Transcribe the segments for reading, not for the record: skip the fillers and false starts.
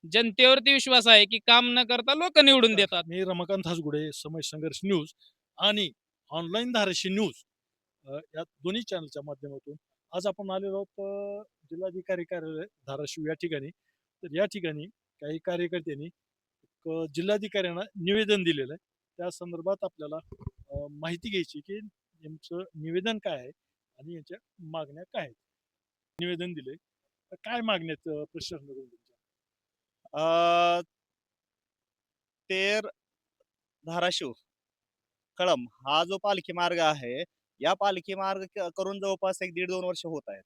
जनतेवरती विश्वास आहे, की काम न करता लोकं निवडून नमस्कार. देतात. मी रमाकांत हासगुडे, समय संघर्ष न्यूज आणि ऑनलाईन धाराशी न्यूज या दोन्ही चॅनलच्या माध्यमातून आज आपण आलेलो आहोत जिल्हाधिकारी कार्यालय धाराशिव या ठिकाणी. तर या ठिकाणी काही कार्यकर्त्यांनी जिल्हाधिकाऱ्यांना निवेदन दिलेलं आहे. त्या संदर्भात आपल्याला माहिती घ्यायची की नेमकं निवेदन काय आहे आणि यांच्या मागण्या काय आहेत. निवेदन दिले तर काय मागण्यात प्रश्न तुमच्या? अ, तेर धाराशिव, कळंब हा जो पालखी मार्ग आहे, या पालखी मार्ग करून जवळपास 1-1.5-2 वर्ष होत आहेत.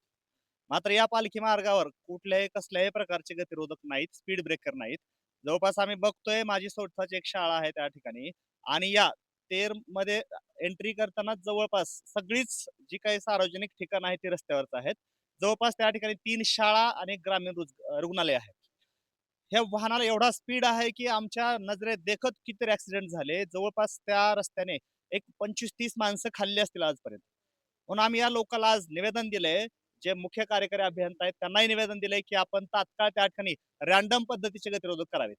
मात्र या पालखी मार्गावर कुठल्याही कसल्याही प्रकारचे गतिरोधक नाहीत, स्पीड ब्रेकर नाहीत. जवळपास आम्ही बघतोय माझी स्वतःची एक शाळा आहे त्या ठिकाणी आणि या तेरमध्ये एंट्री करताना जवळपास सगळीच जी काही सार्वजनिक ठिकाणं आहेत ती रस्त्यावरच आहेत. जवळपास त्या ठिकाणी 3 शाळा आणि एक ग्रामीण रुग्णालय आहे. ह्या वाहनाला एवढा स्पीड आहे, की आमच्या नजरेत देखत कितीतरी ॲक्सिडेंट झाले. जवळपास त्या रस्त्याने एक 25-30 माणसं खाल्ली असतील आजपर्यंत. म्हणून आम्ही या लोकांना आज निवेदन दिलंय. जे मुख्य कार्यकारी अभियंता आहेत त्यांनाही निवेदन दिलंय, की आपण तात्काळ त्या ठिकाणी रँडम पद्धतीचे गतिरोधक करावेत.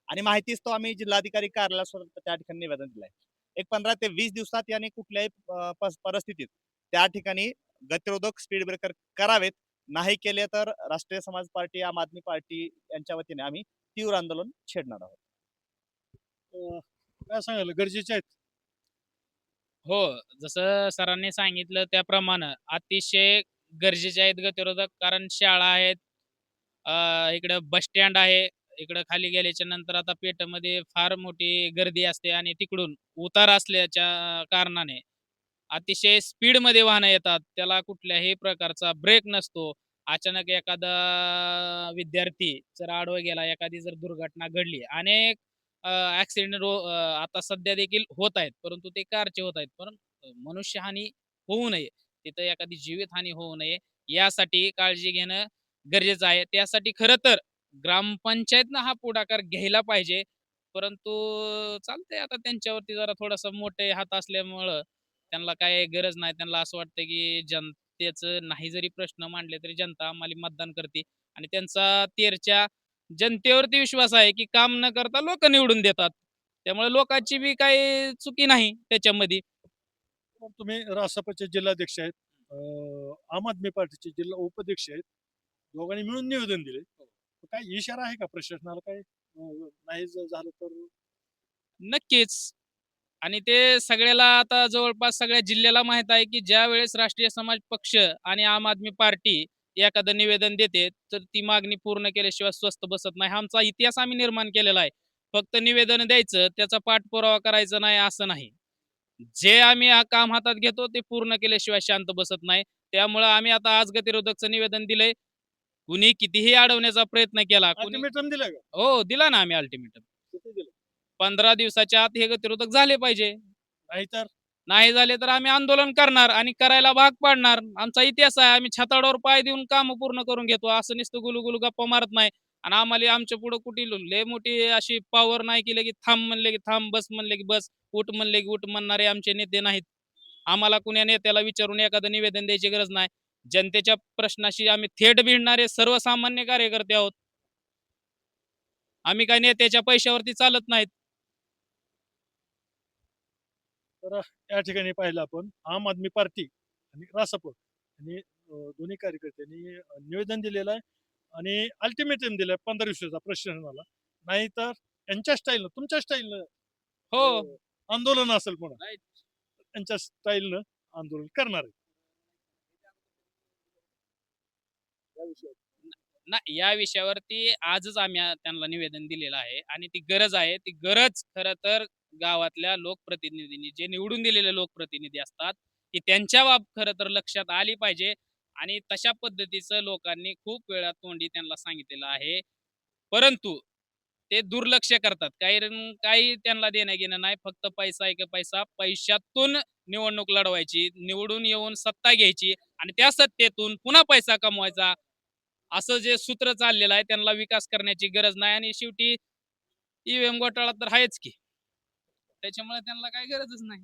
आणि माहितीच तो आम्ही जिल्हाधिकारी कार्यालयात त्या ठिकाणी निवेदन दिलंय. एक 15 ते 20 दिवसात याने कुठल्याही परिस्थितीत त्या ठिकाणी गतिरोधक स्पीड ब्रेकर करावेत. नाही केले तर राष्ट्रीय समाज पार्टी, आम आदमी पार्टी यांच्या वतीने आम्ही तीव्र आंदोलन छेडणार आहोत. अ, काय सांगायला गरजेचे आहेत? हो, जसं सरांनी सांगितलं त्याप्रमाणे अतिशय गरजेचे आहेत गतिरोधक. कारण शाळा आहेत, इकडं बस स्टँड आहे. इकडं खाली गेल्याच्या नंतर आता पेठमध्ये फार मोठी गर्दी असते आणि तिकडून उतार असल्याच्या कारणाने अतिशय स्पीडमध्ये वाहनं येतात. त्याला कुठल्याही प्रकारचा ब्रेक नसतो. अचानक एखादा विद्यार्थी जर आडवा गेला, एखादी जर दुर्घटना घडली. अनेक ॲक्सिडेंट आता सध्या देखील होत आहेत. परंतु ते कारचे होत आहेत. पण मनुष्यहानी होऊ नये. तिथं एखादी जीवितहानी होऊ नये यासाठी काळजी घेणं गरजेचं आहे. त्यासाठी खरं तर ग्रामपंचायतनं हा पुढाकार घ्यायला पाहिजे. परंतु चालतंय आता त्यांच्यावरती जरा थोडासा मोठे हात असल्यामुळं त्यांना काही गरज नाही. त्यांना असं वाटतं, की जनतेचं नाही जरी प्रश्न मांडले तरी जनता आम्हाला मतदान करते आणि त्यांचा तेरच्या जनतेवरती विश्वास आहे, की काम न करता लोकं निवडून देतात. त्यामुळे लोकांची बी काही चुकी नाही त्याच्यामध्ये. मग तुम्ही रासपचे जिल्हाध्यक्ष आहेत, आम आदमी पार्टीचे जिल्हा उपाध्यक्ष आहेत. दोघांनी मिळून निवेदन दिले. काय इशारा आहे का प्रशासनाला काय नाही झालं तर? नक्कीच. आणि ते सगळ्याला आता जवळपास सगळ्या जिल्ह्याला माहीत आहे, की ज्यावेळेस राष्ट्रीय समाज पक्ष आणि आम आदमी पार्टी एखादं निवेदन देते, तर ती मागणी पूर्ण केल्याशिवाय स्वस्थ बसत नाही. हा आमचा इतिहास आम्ही निर्माण केलेला आहे. फक्त निवेदन द्यायचं, त्याचा पाठपुरावा करायचा नाही असं नाही. जे आम्ही काम हातात घेतो ते पूर्ण केल्याशिवाय शांत बसत नाही. त्यामुळं आम्ही आता आज गतिरोधकचं निवेदन दिलंय. कुणी कितीही अडवण्याचा प्रयत्न केला, कुणी अल्टिमेटम दिलं का? हो, दिला ना आम्ही अल्टिमेटम. किती दिलं? 15 दिवसाच्या आत हे गतिरोधक झाले पाहिजे. नाहीतर नाही झाले तर आम्ही आंदोलन करणार आणि करायला भाग पाडणार. आमचा इतिहास आहे. आम्ही छताडावर पाय देऊन कामं पूर्ण करून घेतो. असं नुसतं गुलू गप्पा मारत नाही. आणि आम्हाला आमच्या पुढं कुठे लय मोठी अशी पॉवर नाही की की थांब म्हणले की थांब, बस म्हणले की बस, उठ म्हणले की उठ म्हणणारे आमचे नेते नाहीत. आम्हाला कुण्या नेत्याला विचारून एखादं निवेदन द्यायची गरज नाही. जनतेच्या प्रश्नाशी आम्ही थेट भिडणारे सर्वसामान्य कार्यकर्ते आहोत. आम्ही काही नेत्याच्या पैशावरती चालत नाहीत. तर या ठिकाणी पाहिलं आपण आम आदमी पार्टी आणि रासप आणि दोन्ही कार्यकर्त्यांनी निवेदन दिलेलं आहे आणि अल्टिमेटम दिलंय 15 दिवसाचा प्रशासनाला. नाहीतर यांच्या स्टाईलनं, तुमच्या स्टाईलनं हो. आंदोलन असेल पुन्हा. त्यांच्या स्टाईलनं आंदोलन करणार आहे. या विषयावर. या विषयावरती आजच आम्ही त्यांना निवेदन दिलेलं आहे आणि ती गरज आहे. ती गरज खरं तर गावातल्या लोकप्रतिनिधींनी जे निवडून दिलेले लोकप्रतिनिधी असतात, की त्यांच्या खरं तर लक्षात आली पाहिजे आणि तशा पद्धतीचं लोकांनी खूप वेळा तोंडी त्यांना सांगितलेलं आहे. परंतु ते दुर्लक्ष करतात. काही त्यांना देणं-घेणं नाही. फक्त पैसा आहे की पैसा. पैशातून निवडणूक लढवायची, निवडून येऊन सत्ता घ्यायची आणि त्या सत्तेतून पुन्हा पैसा कमवायचा. असं जे सूत्र चाललेलं आहे त्यांना विकास करण्याची गरज नाही आणि शेवटी ईव्हीएम घोटाळा तर आहेच की. त्याच्यामुळे त्यांना काही गरजच नाही.